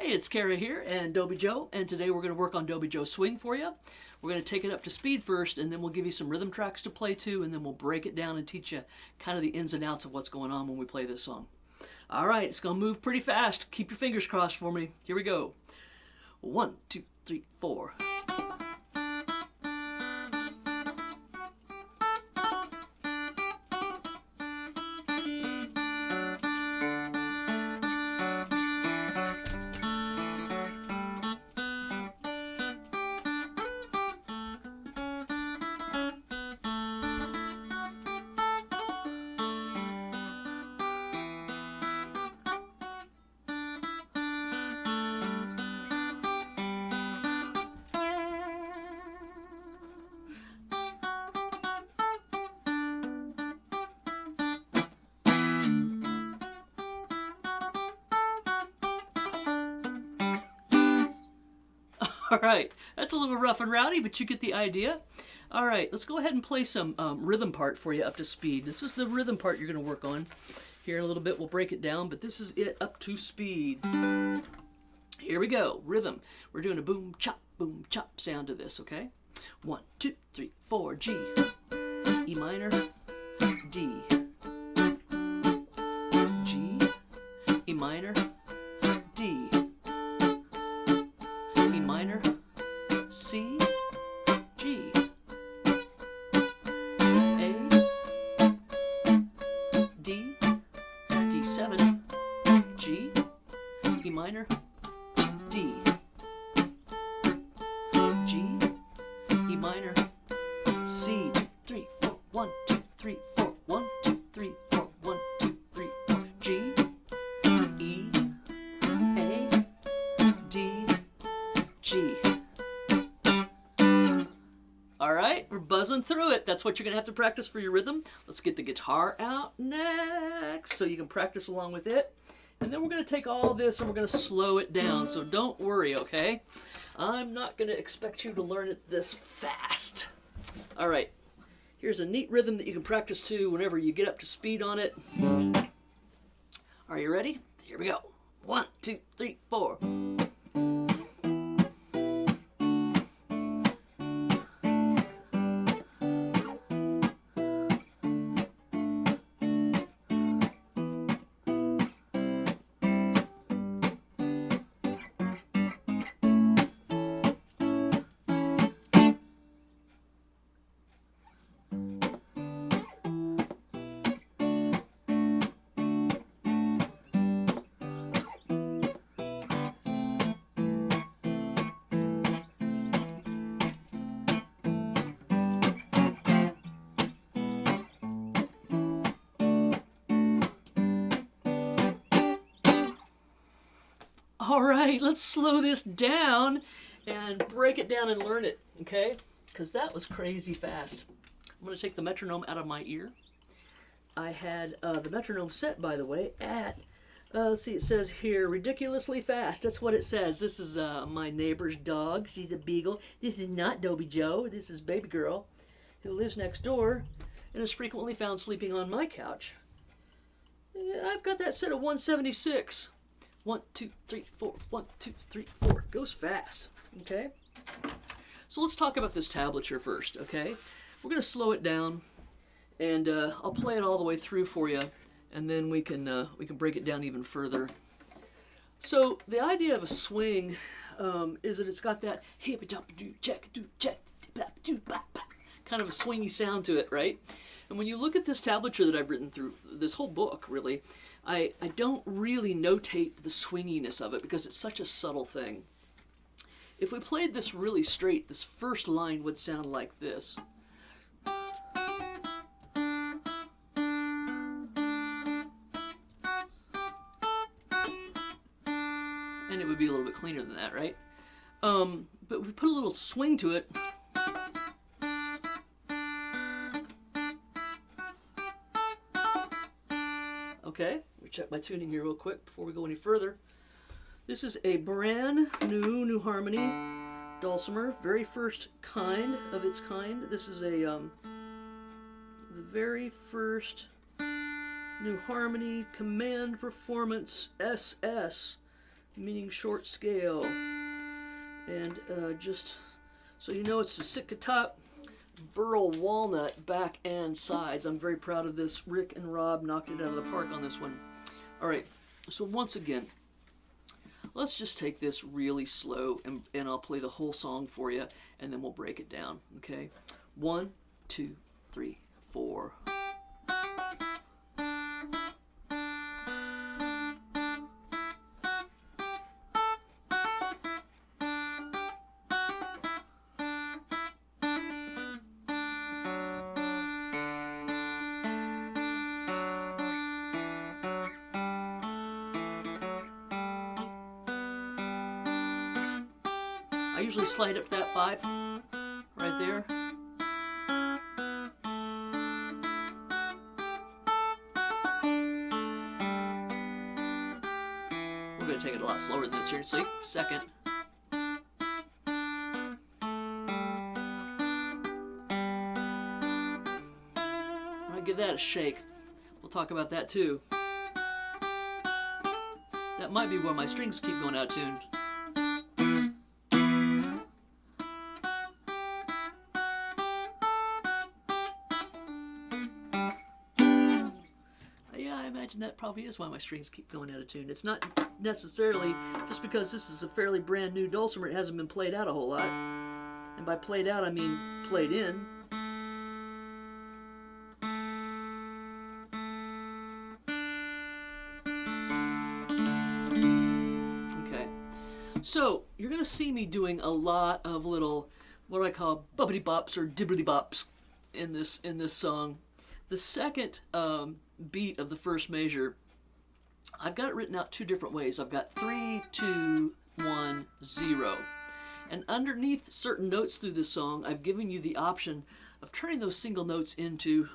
Hey, it's Kara here and Dobie Jo, and today we're going to work on Dobie Jo Swing for you. We're going to take it up to speed first, and then we'll give you some rhythm tracks to play to, and then we'll break it down and teach you kind of the ins and outs of what's going on when we play this song. All right, it's going to move pretty fast. Keep your fingers crossed for me. Here we go. 1, 2, 3, 4. All right, that's a little rough and rowdy, but you get the idea. All right, let's go ahead and play some rhythm part for you up to speed. This is the rhythm part you're going to work on. Here in a little bit, we'll break it down, but this is it up to speed. Here we go, rhythm. We're doing a boom, chop sound to this, okay? 1, 2, 3, 4, G, E minor, D, G, E minor, D, E minor, C, G, A, D, D7, G, E minor, D, G, E minor, C, 2, 3, 4, 1, 2, 3, 4, 1, 2, 3, 4, 1, 2, 3, 4, G, E, A, D, G. All right, we're buzzing through it. That's what you're gonna have to practice for your rhythm. Let's get the guitar out next so you can practice along with it. And then we're gonna take all this and we're gonna slow it down, so don't worry, okay? I'm not gonna expect you to learn it this fast. All right, here's a neat rhythm that you can practice to whenever you get up to speed on it. Are you ready? Here we go. 1, 2, 3, 4. All right, let's slow this down and break it down and learn it, okay? Because that was crazy fast. I'm going to take the metronome out of my ear. I had the metronome set, by the way, at, let's see, it says here, ridiculously fast. That's what it says. This is my neighbor's dog. She's a beagle. This is not Dobie Jo. This is baby girl who lives next door and is frequently found sleeping on my couch. I've got that set at 176. 1, 2, 3, 4, 1, 2, 3, 4. It goes fast, okay? So let's talk about this tablature first, okay? We're going to slow it down, and I'll play it all the way through for you, and then we can break it down even further. So the idea of a swing is that it's got that kind of a swingy sound to it, right? And when you look at this tablature that I've written through this whole book, really, I don't really notate the swinginess of it because it's such a subtle thing. If we played this really straight, this first line would sound like this. And it would be a little bit cleaner than that, right? But if we put a little swing to it, okay, let me check my tuning here real quick before we go any further. This is a brand new harmony dulcimer, very first kind of its kind. This is a the very first New Harmony Command Performance SS meaning short scale. And just so you know, it's a Sitka top, burl walnut back and sides. I'm very proud of this. Rick and Rob knocked it out of the park on this one. All right, so once again, let's just take this really slow, and I'll play the whole song for you, and then we'll break it down, okay? 1, 2, 3, 4. I usually slide up that 5 right there. We're going to take it a lot slower than this here. See? Second. When I give that a shake, we'll talk about that too. That might be where my strings keep going out of tune. I imagine that probably is why my strings keep going out of tune. It's not necessarily just because this is a fairly brand new dulcimer. It hasn't been played out a whole lot. And by played out, I mean played in. Okay. So, you're going to see me doing a lot of little, what I call bubbity bops or dibbity bops in this song. The second beat of the first measure, I've got it written out 2 different ways. I've got 3, 2, 1, 0. And underneath certain notes through this song, I've given you the option of turning those single notes into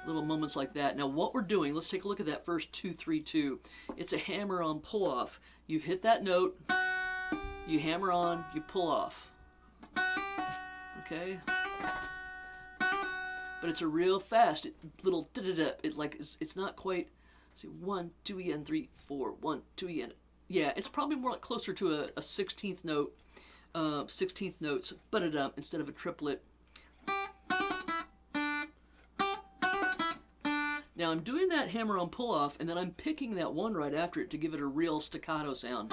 little moments like that. Now what we're doing, let's take a look at that first 2, 3, 2. It's a hammer-on pull-off. You hit that note, you hammer on, you pull off. Okay? But it's a real fast little da-da-da. It's not quite. See, 1, 2 and 3, 4, 1, 2 and. Yeah, it's probably more like closer to a 16th note, 16th notes, but it instead of a triplet. Now I'm doing that hammer on pull off, and then I'm picking that 1 right after it to give it a real staccato sound.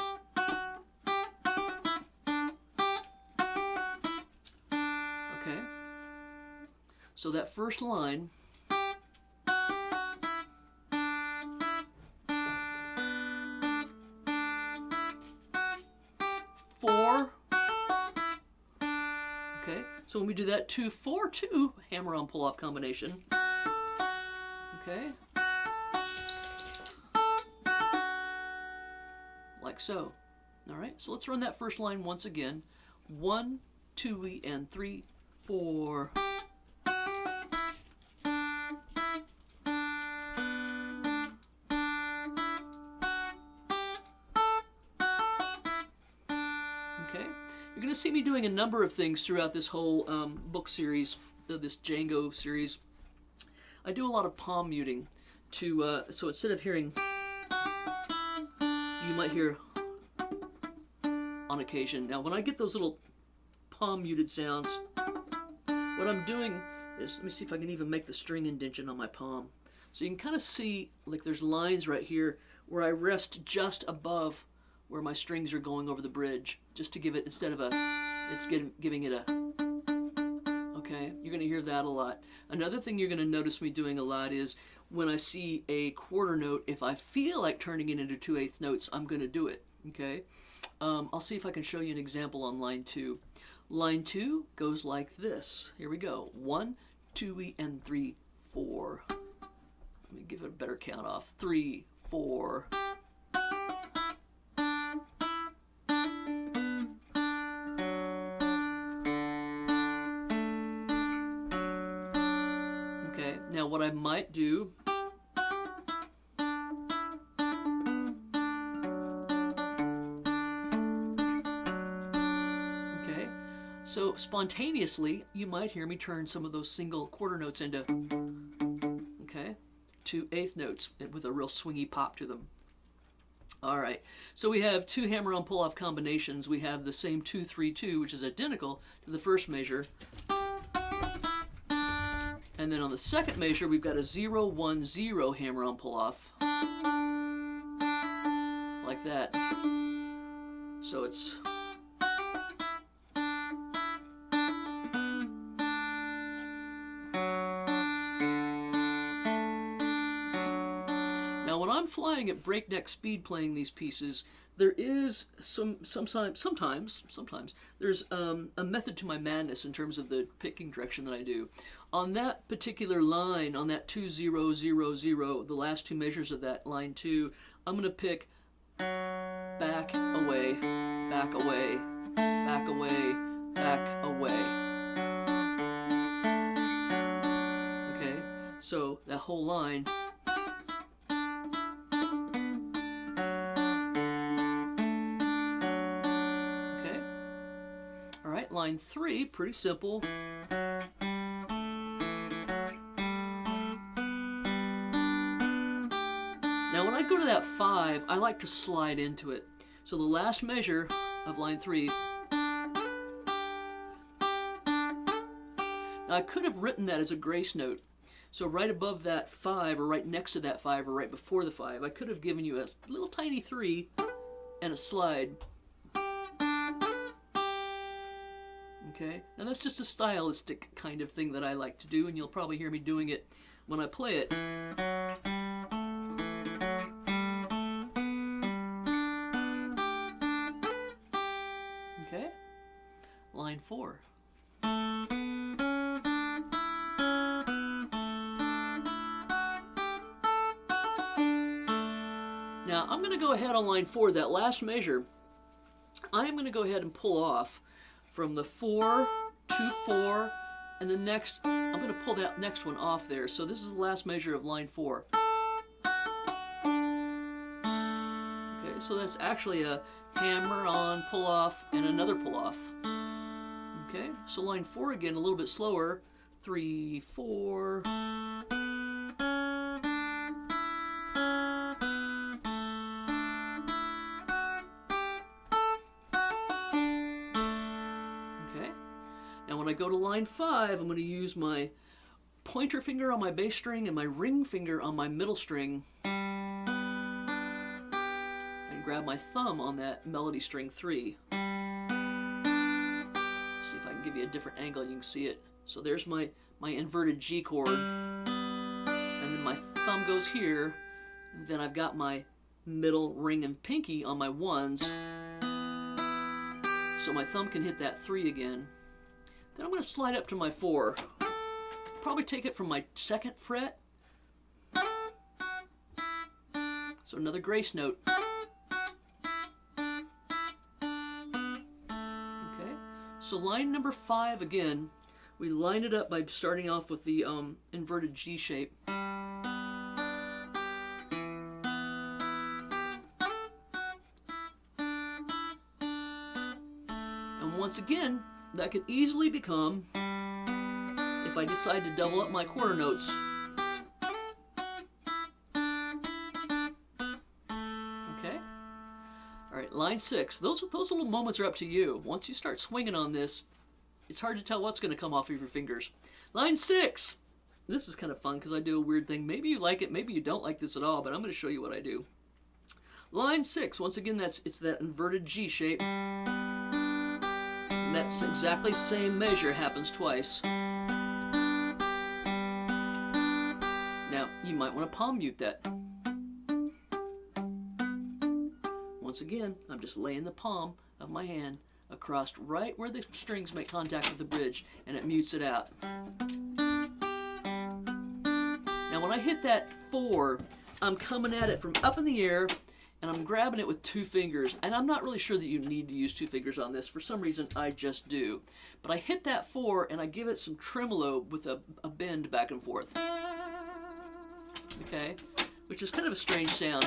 Okay. So that first line, four. Okay, so when we do that 2, 4, 2 hammer on pull off combination, okay, like so. All right, so let's run that first line once again. 1, 2 and 3, 4. You're going to see me doing a number of things throughout this whole book series, this Django series. I do a lot of palm muting to, so instead of hearing, you might hear on occasion. Now when I get those little palm muted sounds, what I'm doing is, let me see if I can even make the string indentation on my palm. So you can kind of see, like there's lines right here where I rest just above where my strings are going over the bridge, just to give it, instead of a, it's giving it a, okay? You're gonna hear that a lot. Another thing you're gonna notice me doing a lot is when I see a quarter note, if I feel like turning it into 2/8 notes, I'm gonna do it, okay? I'll see if I can show you an example on line 2. Line 2 goes like this. Here we go. 1, 2 and 3, 4. Let me give it a better count off. 3, 4. Now what I might do, okay, so spontaneously you might hear me turn some of those single quarter notes into, okay, 2/8 notes with a real swingy pop to them. All right, so we have two hammer-on pull-off combinations. We have the same 2-3-2, which is identical to the first measure. And then on the second measure, we've got a 0-1-0 hammer-on pull-off. Like that. So it's... Now, when I'm flying at breakneck speed playing these pieces, there is sometimes there's a method to my madness in terms of the picking direction that I do. On that particular line, on that 2-0-0-0, the last two measures of that line 2, I'm going to pick back, away, back, away, back, away, back, away. Okay, so that whole line. Okay, all right, line 3, pretty simple. Now when I go to that 5, I like to slide into it. So the last measure of line 3. Now I could have written that as a grace note. So right above that 5, or right next to that 5, or right before the 5, I could have given you a little tiny 3 and a slide. Okay, now that's just a stylistic kind of thing that I like to do, and you'll probably hear me doing it when I play it. Okay, line 4. Now I'm going to go ahead on line 4, that last measure. I'm going to go ahead and pull off from the 4 to 4, and the next, I'm going to pull that next one off there. So this is the last measure of line 4. Okay, so that's actually a hammer on, pull off, and another pull off. Okay, so line 4 again, a little bit slower. 3, 4. When I go to line 5, I'm going to use my pointer finger on my bass string and my ring finger on my middle string and grab my thumb on that melody string 3. See if I can give you a different angle, you can see it. So there's my inverted G chord, and then my thumb goes here, and then I've got my middle ring and pinky on my 1s, so my thumb can hit that 3 again. Then I'm going to slide up to my 4. Probably take it from my 2nd fret. So another grace note. Okay, so line number 5 again, we line it up by starting off with the inverted G shape. And once again, that could easily become, if I decide to double up my quarter notes. Okay? Alright, line 6. Those little moments are up to you. Once you start swinging on this, it's hard to tell what's going to come off of your fingers. Line 6. This is kind of fun because I do a weird thing. Maybe you like it, maybe you don't like this at all, but I'm going to show you what I do. Line 6, once again, it's that inverted G shape. And that's exactly the same measure, happens twice. Now, you might want to palm mute that. Once again, I'm just laying the palm of my hand across right where the strings make contact with the bridge, and it mutes it out. Now, when I hit that 4, I'm coming at it from up in the air, and I'm grabbing it with 2 fingers, and I'm not really sure that you need to use 2 fingers on this. For some reason, I just do. But I hit that 4, and I give it some tremolo with a bend back and forth. Okay? Which is kind of a strange sound.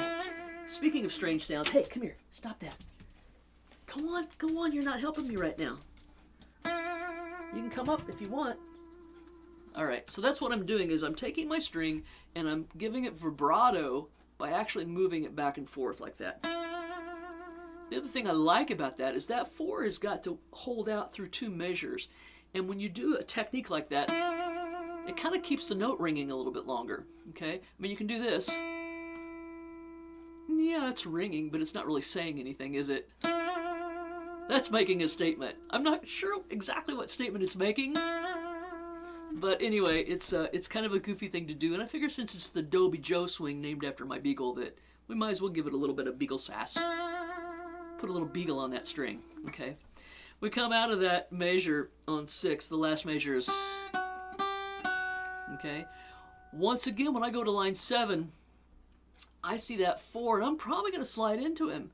Speaking of strange sounds, hey, come here. Stop that. Come on, you're not helping me right now. You can come up if you want. All right, so that's what I'm doing, is I'm taking my string, and I'm giving it vibrato by actually moving it back and forth like that. The other thing I like about that is that 4 has got to hold out through 2 measures. And when you do a technique like that, it kind of keeps the note ringing a little bit longer, okay? I mean, you can do this. Yeah, it's ringing, but it's not really saying anything, is it? That's making a statement. I'm not sure exactly what statement it's making, but anyway, it's kind of a goofy thing to do, and I figure since it's the Dobie Jo Swing named after my beagle that we might as well give it a little bit of beagle sass. Put a little beagle on that string, okay? We come out of that measure on 6. The last measure is, okay? Once again, when I go to line 7, I see that 4, and I'm probably going to slide into him.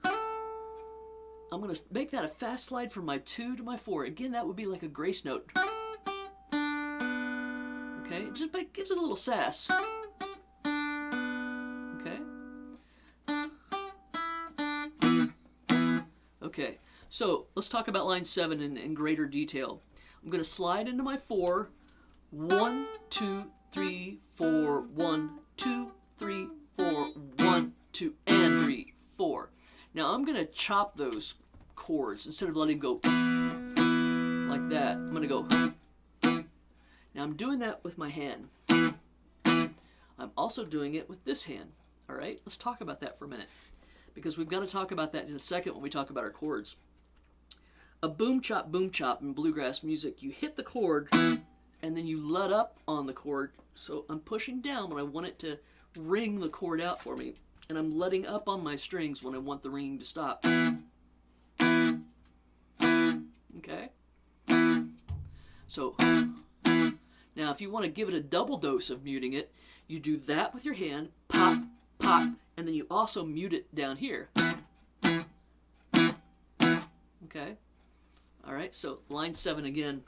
I'm going to make that a fast slide from my 2 to my 4. Again, that would be like a grace note. Okay, it just gives it a little sass. Okay. Okay, so let's talk about line 7 in greater detail. I'm going to slide into my 4. 1, 2, 3, 4, 1, 2, 3, 4, 1, 2, and 3, 4. Now I'm going to chop those chords instead of letting go like that. I'm going to go. Now I'm doing that with my hand. I'm also doing it with this hand. All right, let's talk about that for a minute, because we've got to talk about that in a second when we talk about our chords. A boom chop in bluegrass music, you hit the chord and then you let up on the chord. So I'm pushing down when I want it to ring the chord out for me, and I'm letting up on my strings when I want the ringing to stop. Okay? So now if you want to give it a double dose of muting it, you do that with your hand, pop, pop, and then you also mute it down here. Okay? All right, so line 7 again.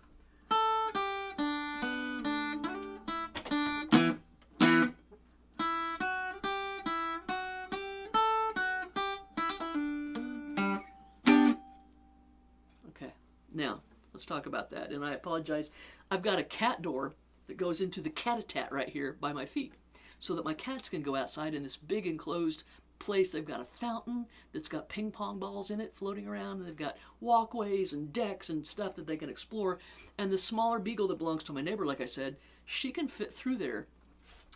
Okay, now let's talk about that. And I apologize, I've got a cat door that goes into the cat-a-tat right here by my feet, so that my cats can go outside in this big enclosed place. They've got a fountain that's got ping pong balls in it floating around, and they've got walkways and decks and stuff that they can explore. And the smaller beagle that belongs to my neighbor, like I said, she can fit through there,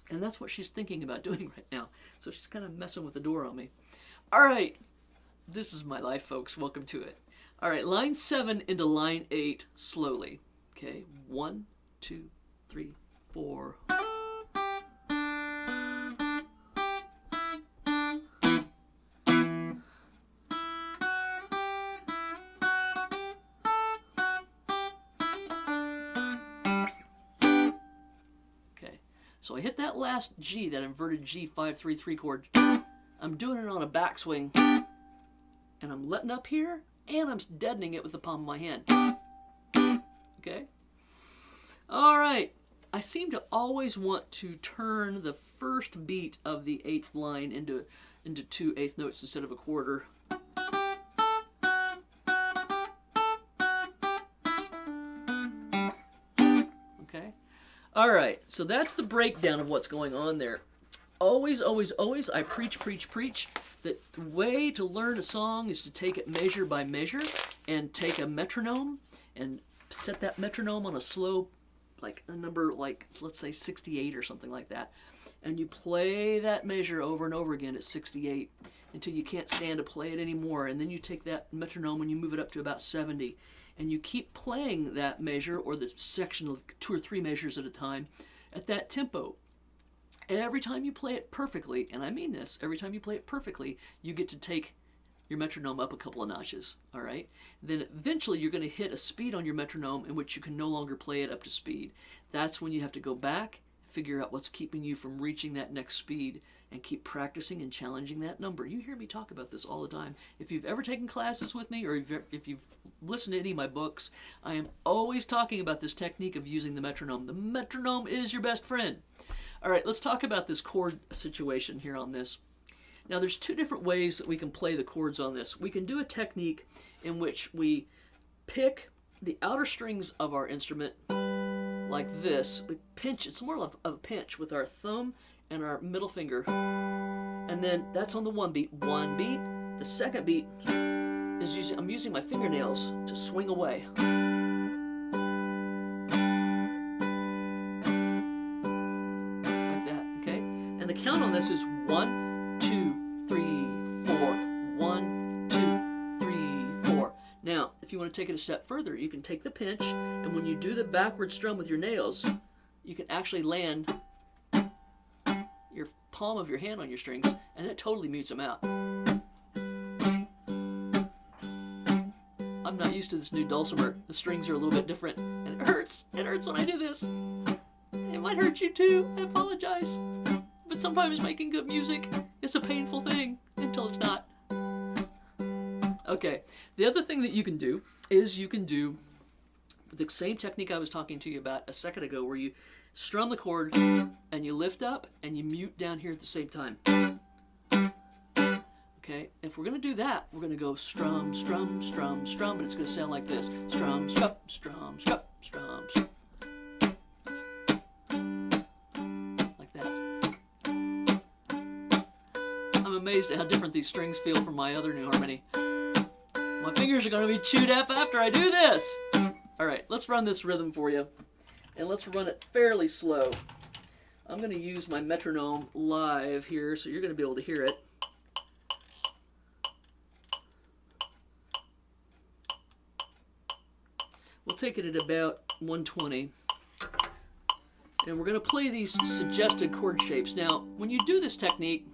and that's what she's thinking about doing right now. So she's kind of messing with the door on me. All right, this is my life, folks. Welcome to it. All right, line 7 into line 8 slowly. Okay, 1, 2, 3, 4. So I hit that last G, that inverted G 5-3-3 chord. I'm doing it on a backswing, and I'm letting up here, and I'm deadening it with the palm of my hand. Okay? All right. I seem to always want to turn the first beat of the 8th line into 2 eighth notes instead of a quarter. Okay? All right, so that's the breakdown of what's going on there. Always, always, always, I preach that the way to learn a song is to take it measure by measure and take a metronome and set that metronome on a slow, like a number like, let's say 68 or something like that. And you play that measure over and over again at 68 until you can't stand to play it anymore. And then you take that metronome and you move it up to about 70. And you keep playing that measure or the section of 2 or 3 measures at a time at that tempo. Every time you play it perfectly, and I mean this, every time you play it perfectly, you get to take your metronome up a couple of notches, all right? Then eventually you're going to hit a speed on your metronome in which you can no longer play it up to speed. That's when you have to go back, figure out what's keeping you from reaching that next speed, and keep practicing and challenging that number. You hear me talk about this all the time. If you've ever taken classes with me, or if you've listened to any of my books, I am always talking about this technique of using the metronome. The metronome is your best friend. All right, let's talk about this chord situation here on this. Now, there's 2 different ways that we can play the chords on this. We can do a technique in which we pick the outer strings of our instrument like this. We pinch, it's more of a pinch with our thumb and our middle finger. And then that's on the one beat. One beat. The second beat is I'm using my fingernails to swing away. Like that, okay? And the count on this is 1, 2, 3, 4. 1, 2, 3, 4. Now, if you want to take it a step further, you can take the pinch, and when you do the backward strum with your nails, you can actually land your palm of your hand on your strings, and it totally mutes them out. I'm not used to this new dulcimer. The strings are a little bit different, and it hurts. It hurts when I do this. It might hurt you too. I apologize. But sometimes making good music is a painful thing until it's not. Okay, the other thing that you can do is you can do the same technique I was talking to you about a second ago, where you strum the chord and you lift up and you mute down here at the same time. Okay, if we're going to do that, we're going to go strum, strum, strum, strum, but it's going to sound like this. Strum, strum, strum, strum, strum, strum. Like that. I'm amazed at how different these strings feel from my other new harmony. My fingers are going to be chewed up after I do this. All right, let's run this rhythm for you. And let's run it fairly slow. I'm going to use my metronome live here, so you're going to be able to hear it. We'll take it at about 120. And we're going to play these suggested chord shapes. Now, when you do this technique,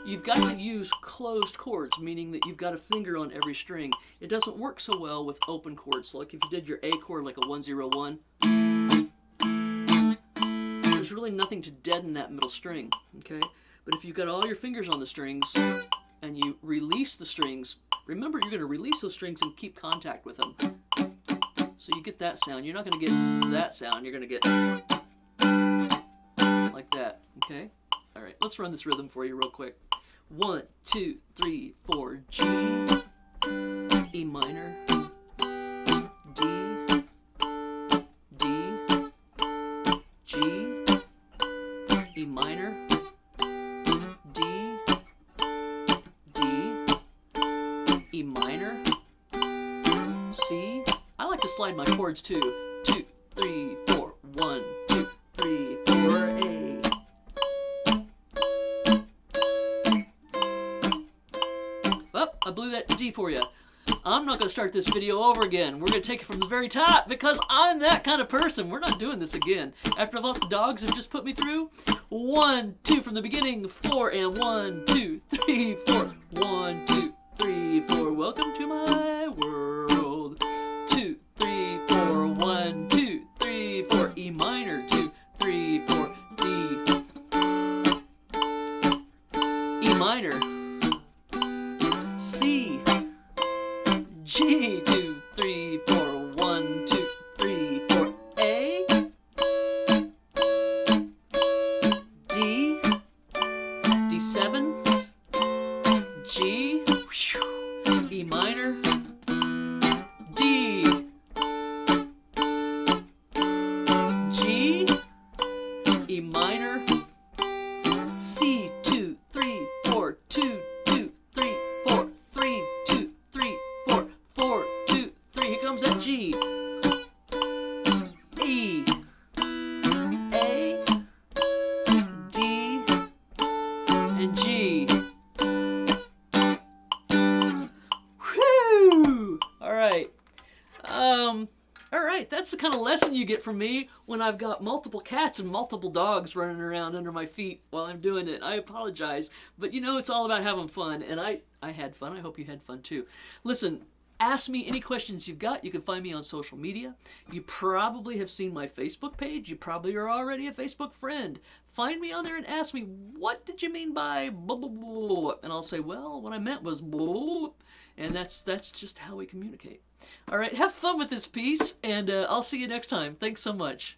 you've got to use closed chords, meaning that you've got a finger on every string. It doesn't work so well with open chords. So like if you did your A chord like a 1-0-1, there's really nothing to deaden that middle string, okay? But if you've got all your fingers on the strings and you release the strings, remember you're going to release those strings and keep contact with them. So you get that sound. You're not going to get that sound. You're going to get like that, okay? All right, let's run this rhythm for you real quick. 1, 2, 3, 4, G, E minor, D, D, G, E minor, D, D, E minor, C. I like to slide my chords too. 2, 3, 4, 1, 2, 3, 4, A. I blew that D for you. I'm not going to start this video over again. We're going to take it from the very top because I'm that kind of person. We're not doing this again. After all the dogs have just put me through, 1, 2 from the beginning, 4, and 1, 2, 3, 4. 1, 2, 3, 4. Welcome to my world. 2, 3, 4. 1, 2, 3, 4. E minor. 2, 3, 4. D. E minor. C, G, 2, 3, 4, 1, 2, 3, 4, A, D, D7, G, E minor, D, G, E minor, C, 2, 3, 4, 2, 2, 3, 4, 3, 2, 3, 4, 4, 2, 3. Here comes that G. E, A, D, and G. Whew! All right. All right, that's the kind of lesson you get from me when I've got multiple cats and multiple dogs running around under my feet while I'm doing it. I apologize, but you know it's all about having fun, and I had fun. I hope you had fun too. Listen, ask me any questions you've got. You can find me on social media. You probably have seen my Facebook page. You probably are already a Facebook friend. Find me on there and ask me, what did you mean by blah, blah, blah, blah? And I'll say, well, what I meant was blah, blah, blah. And that's just how we communicate. All right, have fun with this piece, and I'll see you next time. Thanks so much.